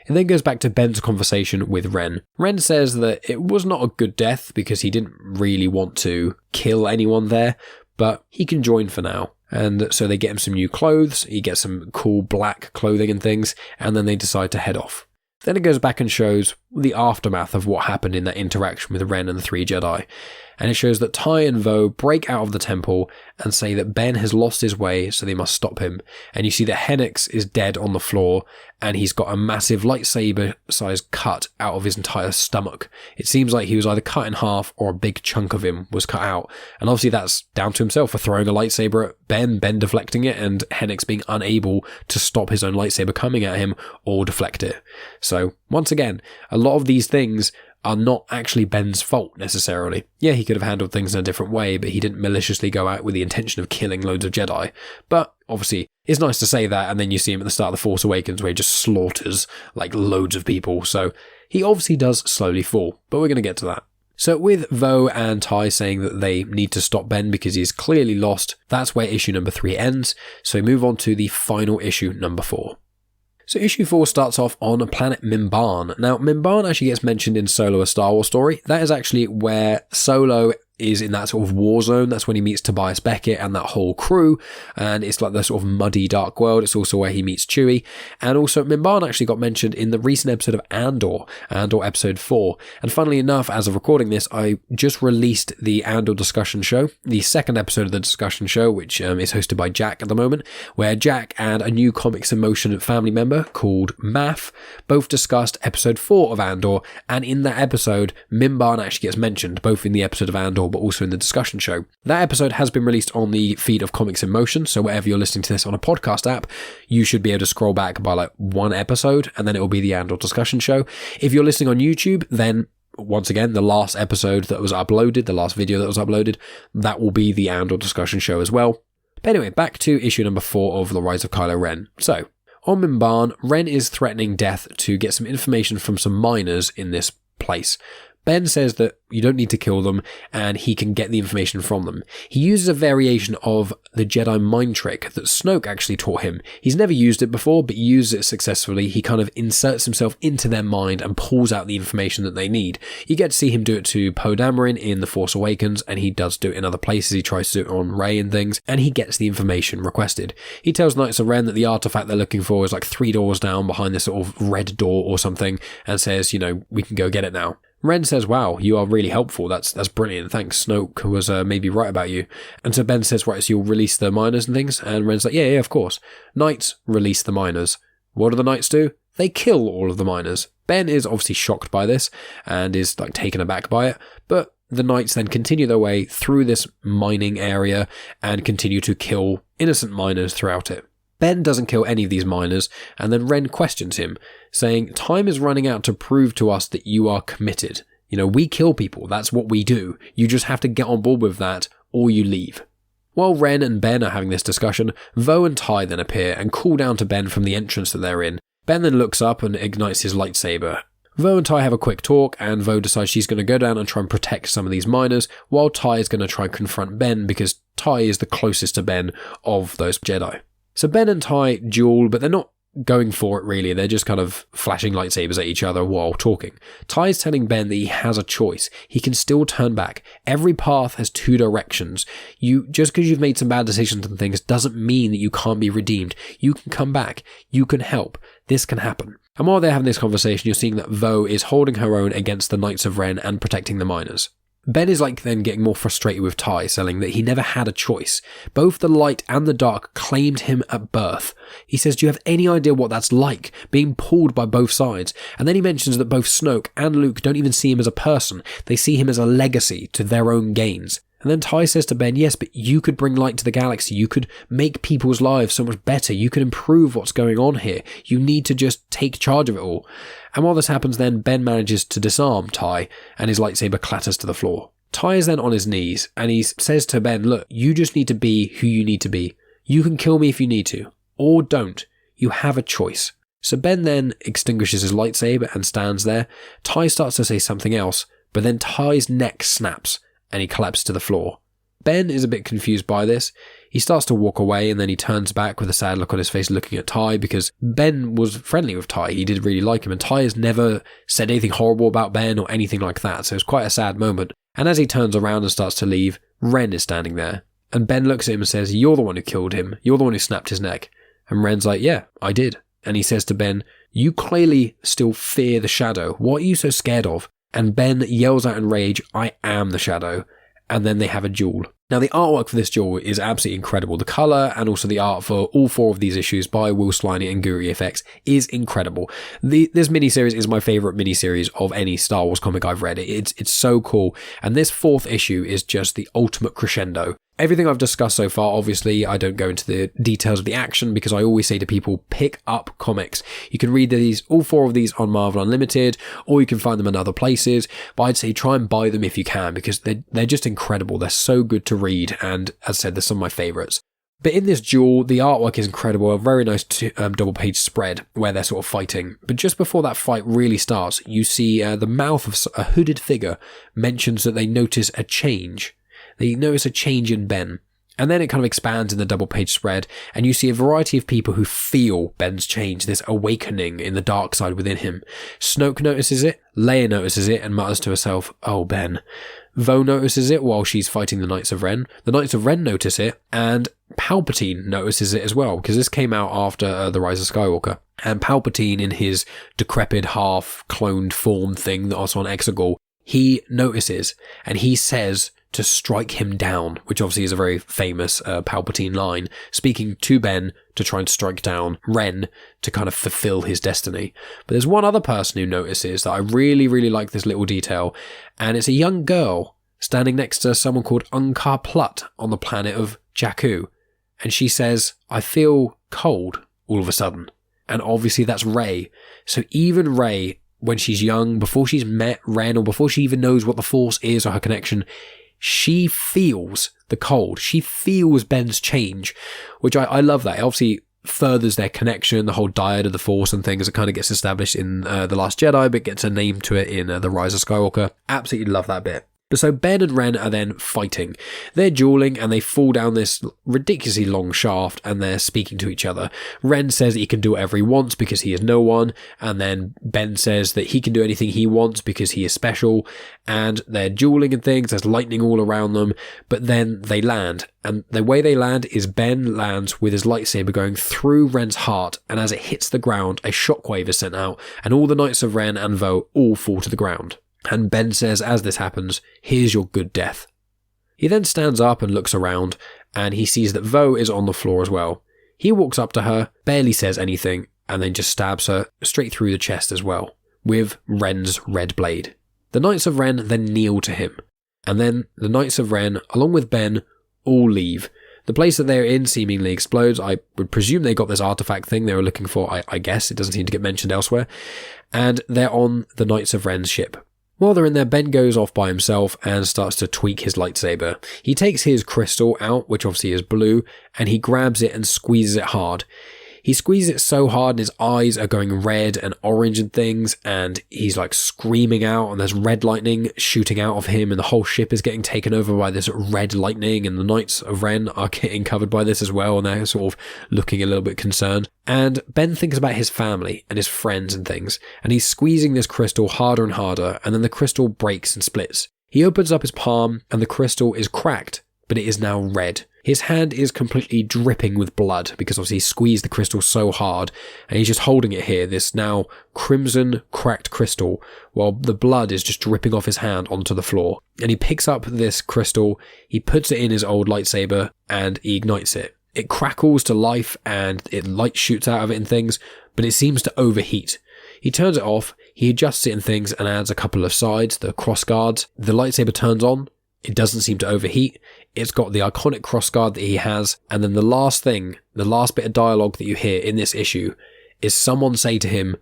It then goes back to Ben's conversation with Ren. Ren says that it was not a good death because he didn't really want to kill anyone there, but he can join for now. And so they get him some new clothes, he gets some cool black clothing and things, and then they decide to head off. Then it goes back and shows the aftermath of what happened in that interaction with Ren and the three Jedi. And it shows that Ty and Vo break out of the temple and say that Ben has lost his way, so they must stop him. And you see that Hennix is dead on the floor, and he's got a massive lightsaber-sized cut out of his entire stomach. It seems like he was either cut in half or a big chunk of him was cut out. And obviously that's down to himself for throwing a lightsaber at Ben deflecting it, and Hennix being unable to stop his own lightsaber coming at him or deflect it. So, once again, a lot of these things are not actually Ben's fault necessarily. Yeah, he could have handled things in a different way, but he didn't maliciously go out with the intention of killing loads of Jedi. But obviously, it's nice to say that, and then you see him at the start of The Force Awakens where he just slaughters like loads of people. So he obviously does slowly fall, but we're going to get to that. So with Vo and Ty saying that they need to stop Ben because he's clearly lost, that's where issue number 3 ends. So we move on to the final issue, number 4. So issue 4 starts off on a planet Mimban. Now, Mimban actually gets mentioned in Solo: A Star Wars Story. That is actually where Solo is in that sort of war zone. That's when he meets Tobias Beckett and that whole crew, and it's like the sort of muddy dark world. It's also where he meets Chewie, and also Mimban actually got mentioned in the recent episode of Andor episode 4. And funnily enough, as of recording this, I just released the Andor discussion show, the second episode of the discussion show, which is hosted by Jack at the moment, where Jack and a new Comics in Motion family member called Math both discussed episode 4 of Andor, and in that episode Mimban actually gets mentioned both in the episode of Andor but also in the discussion show. That episode has been released on the feed of Comics in Motion, so wherever you're listening to this on a podcast app, you should be able to scroll back by like one episode and then it will be the Andor discussion show. If you're listening on YouTube, then once again, the last episode that was uploaded, the last video that was uploaded, that will be the Andor discussion show as well. But anyway, back to issue number 4 of The Rise of Kylo Ren. So, on Mimban, Ren is threatening death to get some information from some miners in this place. Ben says that you don't need to kill them and he can get the information from them. He uses a variation of the Jedi mind trick that Snoke actually taught him. He's never used it before, but he uses it successfully. He kind of inserts himself into their mind and pulls out the information that they need. You get to see him do it to Poe Dameron in The Force Awakens, and he does do it in other places. He tries to do it on Rey and things, and he gets the information requested. He tells Knights of Ren that the artifact they're looking for is like 3 doors down behind this sort of red door or something, and says, we can go get it now. Ren says, wow, you are really helpful. That's brilliant. Thanks. Snoke was maybe right about you. And so Ben says, right, so you'll release the miners and things? And Ren's like, yeah, of course. Knights release the miners. What do the Knights do? They kill all of the miners. Ben is obviously shocked by this and is like taken aback by it. But the Knights then continue their way through this mining area and continue to kill innocent miners throughout it. Ben doesn't kill any of these miners, and then Ren questions him, saying, time is running out to prove to us that you are committed. We kill people. That's what we do. You just have to get on board with that or you leave. While Ren and Ben are having this discussion, Vo and Ty then appear and call down to Ben from the entrance that they're in. Ben then looks up and ignites his lightsaber. Vo and Ty have a quick talk, and Vo decides she's going to go down and try and protect some of these miners, while Ty is going to try and confront Ben because Ty is the closest to Ben of those Jedi. So Ben and Ty duel, but they're not going for it really. They're just kind of flashing lightsabers at each other while talking. Ty's telling Ben that he has a choice. He can still turn back. Every path has two directions. Just because you've made some bad decisions and things doesn't mean that you can't be redeemed. You can come back. You can help. This can happen. And while they're having this conversation, you're seeing that Vo is holding her own against the Knights of Ren and protecting the miners. Ben is then getting more frustrated with Ty, saying that he never had a choice. Both the light and the dark claimed him at birth. He says, do you have any idea what that's like, being pulled by both sides? And then he mentions that both Snoke and Luke don't even see him as a person. They see him as a legacy to their own gains. And then Ty says to Ben, yes, but you could bring light to the galaxy. You could make people's lives so much better. You could improve what's going on here. You need to just take charge of it all. And while this happens then, Ben manages to disarm Ty and his lightsaber clatters to the floor. Ty is then on his knees and he says to Ben, look, you just need to be who you need to be. You can kill me if you need to, or don't. You have a choice. So Ben then extinguishes his lightsaber and stands there. Ty starts to say something else, but then Ty's neck snaps and he collapses to the floor. Ben is a bit confused by this. He starts to walk away and then he turns back with a sad look on his face looking at Ty because Ben was friendly with Ty. He did really like him and Ty has never said anything horrible about Ben or anything like that. So it's quite a sad moment. And as he turns around and starts to leave, Ren is standing there. And Ben looks at him and says, you're the one who killed him. You're the one who snapped his neck. And Ren's like, yeah, I did. And he says to Ben, you clearly still fear the shadow. What are you so scared of? And Ben yells out in rage, I am the shadow. And then they have a duel. Now, the artwork for this duel is absolutely incredible. The colour and also the art for all four of these issues by Will Sliney and Guri FX is incredible. This miniseries is my favourite miniseries of any Star Wars comic I've read. It's so cool. And this fourth issue is just the ultimate crescendo. Everything I've discussed so far, obviously, I don't go into the details of the action because I always say to people, pick up comics. You can read all four of these on Marvel Unlimited, or you can find them in other places, but I'd say try and buy them if you can because they're just incredible. They're so good to read, and as I said, they're some of my favourites. But in this duel, the artwork is incredible, a very nice double-page spread where they're sort of fighting. But just before that fight really starts, you see the mouth of a hooded figure mentions that they notice a change. They notice a change in Ben. And then it kind of expands in the double-page spread, and you see a variety of people who feel Ben's change, this awakening in the dark side within him. Snoke notices it, Leia notices it, and mutters to herself, oh, Ben. Vo notices it while she's fighting the Knights of Ren. The Knights of Ren notice it, and Palpatine notices it as well, because this came out after the Rise of Skywalker. And Palpatine, in his decrepit, half-cloned form thing that's on Exegol, he notices, and he says to strike him down, which obviously is a very famous Palpatine line, speaking to Ben to try and strike down Ren to kind of fulfill his destiny. But there's one other person who notices that I really, really like this little detail, and it's a young girl standing next to someone called Unkar Plutt on the planet of Jakku. And she says, I feel cold all of a sudden. And obviously that's Rey. So even Rey, when she's young, before she's met Ren or before she even knows what the Force is or her connection, she feels the cold. She feels Ben's change, which I love that. It obviously furthers their connection, the whole dyad of the Force and things. It kind of gets established in The Last Jedi, but gets a name to it in The Rise of Skywalker. Absolutely love that bit. But so Ben and Ren are then fighting. They're dueling and they fall down this ridiculously long shaft and they're speaking to each other. Ren says that he can do whatever he wants because he is no one. And then Ben says that he can do anything he wants because he is special. And they're dueling and things. There's lightning all around them. But then they land. And the way they land is Ben lands with his lightsaber going through Ren's heart. And as it hits the ground, a shockwave is sent out. And all the Knights of Ren and Vo all fall to the ground. And Ben says, as this happens, here's your good death. He then stands up and looks around, and he sees that Vo is on the floor as well. He walks up to her, barely says anything, and then just stabs her straight through the chest as well, with Ren's red blade. The Knights of Ren then kneel to him, and then the Knights of Ren, along with Ben, all leave. The place that they're in seemingly explodes. I would presume they got this artifact thing they were looking for, I guess. It doesn't seem to get mentioned elsewhere. And they're on the Knights of Ren's ship. While they're in there, Ben goes off by himself and starts to tweak his lightsaber. He takes his crystal out, which obviously is blue, and he grabs it and squeezes it hard. He squeezes it so hard and his eyes are going red and orange and things, and he's like screaming out, and there's red lightning shooting out of him, and the whole ship is getting taken over by this red lightning, and the Knights of Ren are getting covered by this as well, and they're sort of looking a little bit concerned. And Ben thinks about his family and his friends and things, and he's squeezing this crystal harder and harder, and then the crystal breaks and splits. He opens up his palm, and the crystal is cracked, but it is now red. His hand is completely dripping with blood because obviously he squeezed the crystal so hard, and he's just holding it here, this now crimson cracked crystal, while the blood is just dripping off his hand onto the floor. And he picks up this crystal, he puts it in his old lightsaber, and he ignites it. It crackles to life and light shoots out of it and things, but it seems to overheat. He turns it off, he adjusts it in things and adds a couple of sides, the cross guards. The lightsaber turns on. It doesn't seem to overheat. It's got the iconic crossguard that he has. And then the last thing, the last bit of dialogue that you hear in this issue is someone say to him,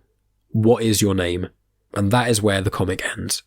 "What is your name?" And that is where the comic ends.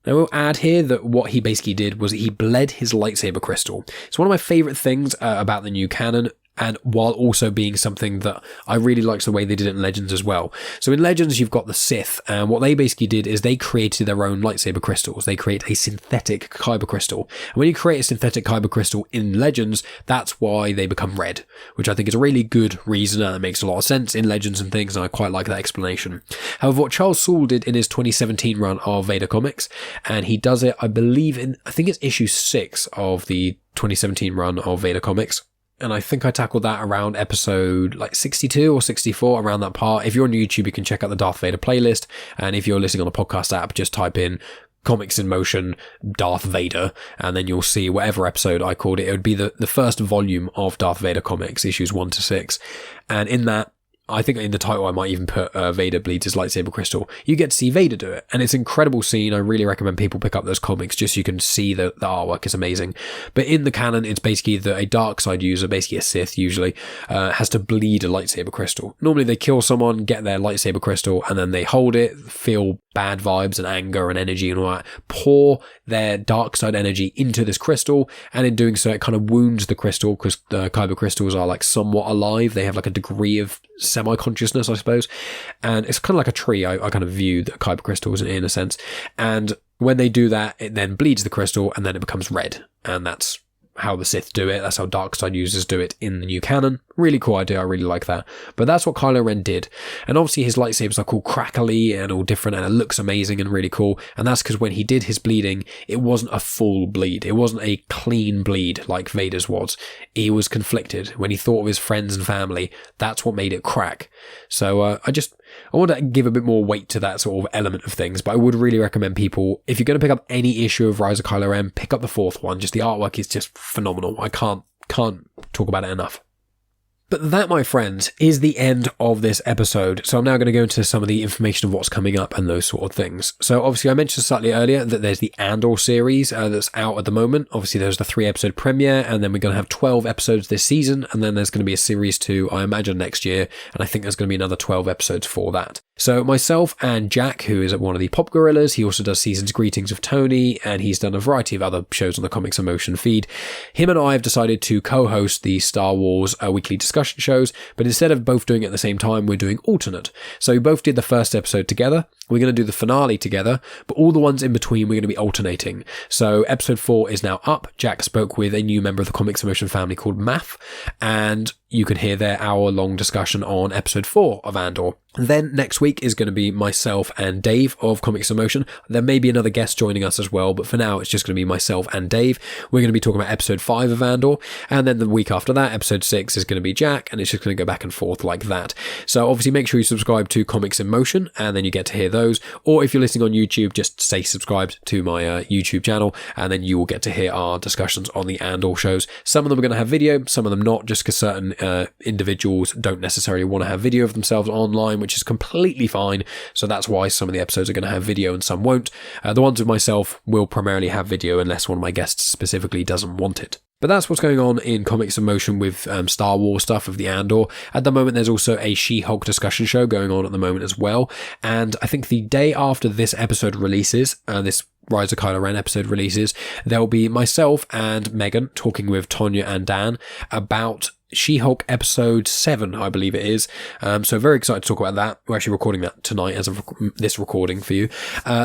Now we'll add here that what he basically did was he bled his lightsaber crystal. It's one of my favourite things about the new canon, and while also being something that I really liked the way they did it in Legends as well. So in Legends, you've got the Sith, and what they basically did is they created their own lightsaber crystals. They create a synthetic kyber crystal. And when you create a synthetic kyber crystal in Legends, that's why they become red, which I think is a really good reason, and it makes a lot of sense in Legends and things, and I quite like that explanation. However, what Charles Soule did in his 2017 run of Vader comics, and he does it, I believe, I think it's issue 6 of the 2017 run of Vader comics. And I think I tackled that around episode 62 or 64, around that part. If you're on YouTube, you can check out the Darth Vader playlist. And if you're listening on a podcast app, just type in Comics in Motion, Darth Vader, and then you'll see whatever episode I called it. It would be the first volume of Darth Vader comics, issues 1 to 6. And in that, I think in the title I might even put Vader bleeds his lightsaber crystal. You get to see Vader do it, and it's an incredible scene. I really recommend people pick up those comics just so you can see the artwork is amazing. But in the canon, it's basically that a dark side user, basically a Sith usually, has to bleed a lightsaber crystal. Normally they kill someone, get their lightsaber crystal, and then they hold it, feel bad vibes and anger and energy and all that, pour their dark side energy into this crystal, and in doing so it kind of wounds the crystal, because the kyber crystals are somewhat alive. They have a degree of semi-consciousness, I suppose, and it's kind of like a tree. I kind of view the kyber crystals in a sense, and when they do that, it then bleeds the crystal and then it becomes red, and that's how the Sith do it. That's how dark side users do it in the new canon. Really cool idea. I really like that. But that's what Kylo Ren did. And obviously his lightsabers are called crackly and all different, and it looks amazing and really cool. And that's because when he did his bleeding, it wasn't a full bleed. It wasn't a clean bleed like Vader's was. He was conflicted. When he thought of his friends and family, that's what made it crack. So I want to give a bit more weight to that sort of element of things, but I would really recommend people, if you're going to pick up any issue of Rise of Kylo Ren, pick up the 4th one. Just the artwork is just phenomenal. I can't talk about it enough. But that, my friends, is the end of this episode. So I'm now going to go into some of the information of what's coming up and those sort of things. So obviously I mentioned slightly earlier that there's the Andor series that's out at the moment. Obviously there's the 3-episode premiere, and then we're going to have 12 episodes this season, and then there's going to be a series 2, I imagine, next year, and I think there's going to be another 12 episodes for that. So myself and Jack, who is one of the Pop Gorillas, he also does Season's Greetings of Tony, and he's done a variety of other shows on the Comics in Motion feed. Him and I have decided to co-host the Star Wars weekly discussion shows, but instead of both doing it at the same time, we're doing alternate. So we both did the first episode together. We're going to do the finale together, but all the ones in between we're going to be alternating. So episode 4 is now up. Jack spoke with a new member of the Comics in Motion family called Math, and you can hear their hour-long discussion on episode 4 of Andor. Then next week is going to be myself and Dave of Comics in Motion. There may be another guest joining us as well, but for now it's just going to be myself and Dave. We're going to be talking about episode 5 of Andor, and then the week after that, episode 6 is going to be Jack, and it's just going to go back and forth like that. So obviously make sure you subscribe to Comics in Motion, and then you get to hear those. Or if you're listening on YouTube, just stay subscribed to my YouTube channel, and then you will get to hear our discussions on the Andor shows. Some of them are going to have video, some of them not, just because certain individuals don't necessarily want to have video of themselves online, which is completely fine. So that's why some of the episodes are going to have video and some won't. The ones with myself will primarily have video unless one of my guests specifically doesn't want it. But that's what's going on in Comics in Motion with Star Wars stuff of the Andor. At the moment, there's also a She-Hulk discussion show going on at the moment as well. And I think the day after this episode releases, this Rise of Kylo Ren episode releases, there'll be myself and Megan talking with Tonya and Dan about She-Hulk episode 7, I believe it is. So very excited to talk about that. We're actually recording that tonight as of this recording for you.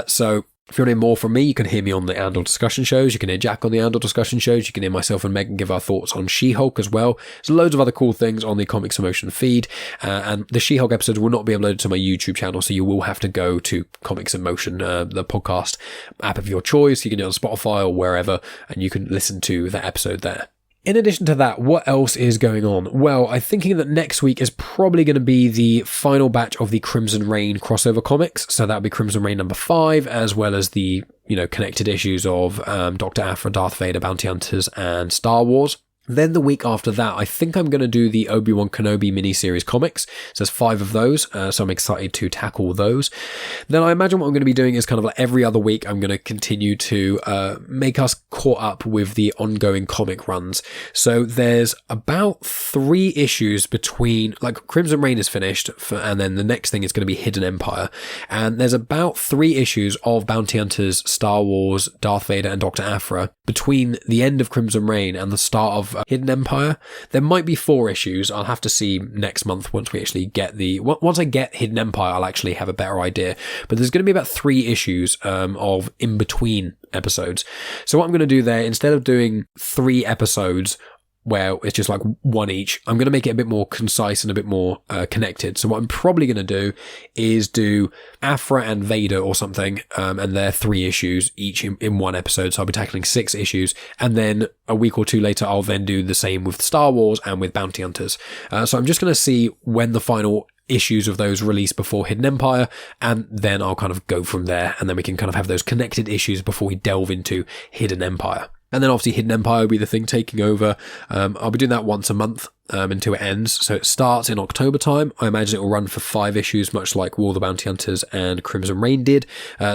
So if you want to hear more from me, you can hear me on the Andor discussion shows. You can hear Jack on the Andor discussion shows. You can hear myself and Megan give our thoughts on She-Hulk as well. There's loads of other cool things on the Comics in Motion feed. And the She-Hulk episodes will not be uploaded to my YouTube channel, so you will have to go to Comics in Motion, the podcast app of your choice. You can do it on Spotify or wherever, and you can listen to that episode there. In addition to that, what else is going on? Well, I'm thinking that next week is probably going to be the final batch of the Crimson Reign crossover comics. So that'll be Crimson Reign number 5, as well as the, connected issues of Dr. Aphra, Darth Vader, Bounty Hunters, and Star Wars. Then the week after that, I think I'm going to do the Obi-Wan Kenobi miniseries comics. So there's 5 of those, so I'm excited to tackle those. Then I imagine what I'm going to be doing is kind of like every other week, I'm going to continue to make us caught up with the ongoing comic runs. So there's about 3 issues between, like Crimson Reign is finished, and then the next thing is going to be Hidden Empire. And there's about 3 issues of Bounty Hunters, Star Wars, Darth Vader, and Dr. Aphra between the end of Crimson Reign and the start of Hidden Empire. There might be 4 issues. I'll have to see next month once we actually get once I get Hidden Empire, I'll actually have a better idea. But there's going to be about 3 issues of in-between episodes. So what I'm going to do there, instead of doing 3 episodes where it's just like 1 each, I'm going to make it a bit more concise and a bit more connected. So what I'm probably going to do is do Aphra and Vader or something, and they're 3 issues each in 1 episode. So I'll be tackling 6 issues, and then a week or 2 later, I'll then do the same with Star Wars and with Bounty Hunters. So I'm just going to see when the final issues of those release before Hidden Empire, and then I'll kind of go from there, and then we can kind of have those connected issues before we delve into Hidden Empire. And then obviously Hidden Empire will be the thing taking over. I'll be doing that once a month until it ends. So it starts in October time. I imagine it will run for 5 issues, much like War of the Bounty Hunters and Crimson Reign did.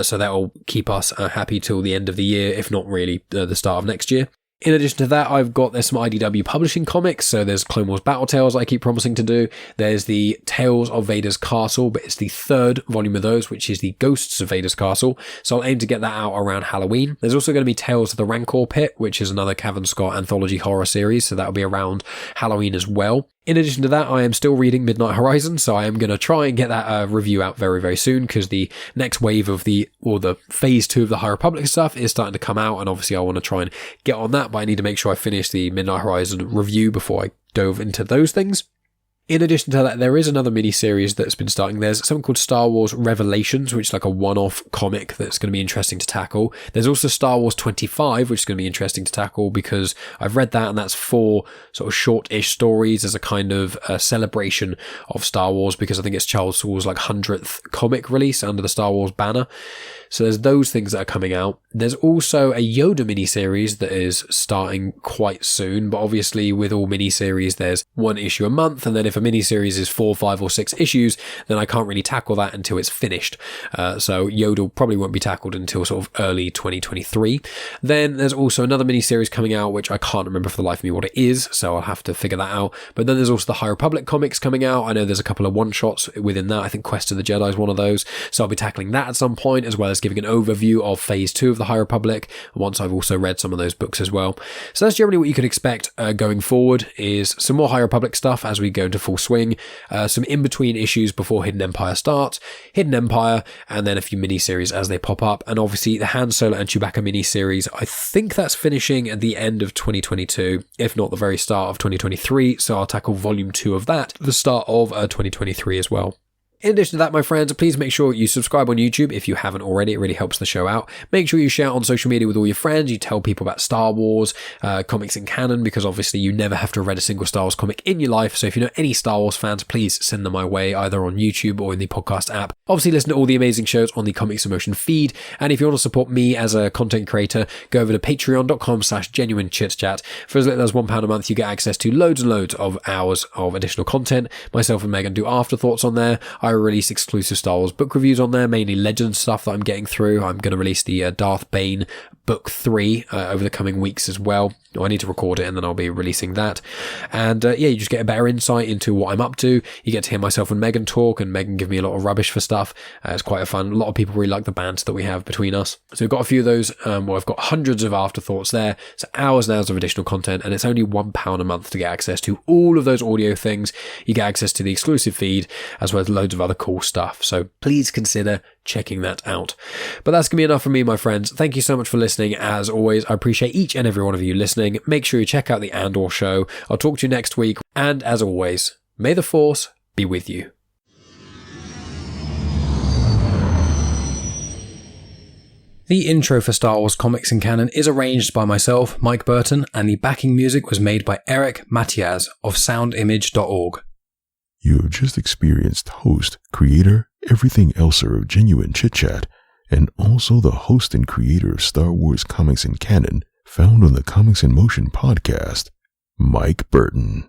So that will keep us happy till the end of the year, if not really the start of next year. In addition to that, there's some IDW publishing comics. So there's Clone Wars Battle Tales I keep promising to do. There's the Tales of Vader's Castle, but it's the 3rd volume of those, which is the Ghosts of Vader's Castle. So I'll aim to get that out around Halloween. There's also going to be Tales of the Rancor Pit, which is another Cavan Scott anthology horror series. So that'll be around Halloween as well. In addition to that, I am still reading Midnight Horizon, so I am going to try and get that review out very, very soon, because the next wave of the phase 2 of the High Republic stuff is starting to come out, and obviously I want to try and get on that, but I need to make sure I finish the Midnight Horizon review before I dove into those things. In addition to that, there is another mini-series that's been starting. There's something called Star Wars Revelations, which is like a one-off comic that's going to be interesting to tackle. There's also Star Wars 25, which is going to be interesting to tackle, because I've read that, and that's 4 sort of short-ish stories as a kind of celebration of Star Wars, because I think it's Charles Soule's like 100th comic release under the Star Wars banner. So there's those things that are coming out. There's also a Yoda miniseries that is starting quite soon, but obviously with all miniseries, there's 1 issue a month, and then if a miniseries is 4, 5, or 6 issues, then I can't really tackle that until it's finished. So Yoda probably won't be tackled until sort of early 2023. Then there's also another miniseries coming out, which I can't remember for the life of me what it is, so I'll have to figure that out. But then there's also the High Republic comics coming out. I know there's a couple of one-shots within that. I think Quest of the Jedi is one of those, so I'll be tackling that at some point, as well as giving an overview of Phase 2 of the High Republic, once I've also read some of those books as well. So that's generally what you could expect going forward, is some more High Republic stuff as we go into full swing, some in-between issues before Hidden Empire starts, Hidden Empire, and then a few miniseries as they pop up, and obviously the Han Solo and Chewbacca miniseries. I think that's finishing at the end of 2022, if not the very start of 2023, so I'll tackle Volume 2 of that at the start of 2023 as well. In addition to that, my friends, please make sure you subscribe on YouTube if you haven't already. It really helps the show out. Make sure you share on social media with all your friends. You tell people about Star Wars, comics in canon, because obviously you never have to have read a single Star Wars comic in your life. So if you know any Star Wars fans, please send them my way, either on YouTube or in the podcast app. Obviously, listen to all the amazing shows on the Comics in Motion feed. And if you want to support me as a content creator, go over to patreon.com/genuine Chit-Chat. For as little as £1 a month, you get access to loads and loads of hours of additional content. Myself and Megan do afterthoughts on there. I release exclusive Star Wars book reviews on there, mainly Legends stuff that I'm getting through. I'm going to release the Darth Bane book 3 over the coming weeks as well. I need to record it and then I'll be releasing that. And you just get a better insight into what I'm up to. You get to hear myself and Megan talk, and Megan give me a lot of rubbish for stuff. It's quite fun. A lot of people really like the banter that we have between us. So we've got a few of those. I've got hundreds of afterthoughts there. So hours and hours of additional content, and it's only £1 a month to get access to all of those audio things. You get access to the exclusive feed as well as loads of other cool stuff. So please consider checking that out. But that's going to be enough from me, my friends. Thank you so much for listening. As always, I appreciate each and every one of you listening. Make sure you check out the Andor show. I'll talk to you next week. And as always, may the Force be with you. The intro for Star Wars Comics and Canon is arranged by myself, Mike Burton, and the backing music was made by Eric Matias of soundimage.org. You have just experienced host, creator, everything elser of Genuine Chit-Chat, and also the host and creator of Star Wars Comics and Canon, found on the Comics in Motion podcast, Mike Burton.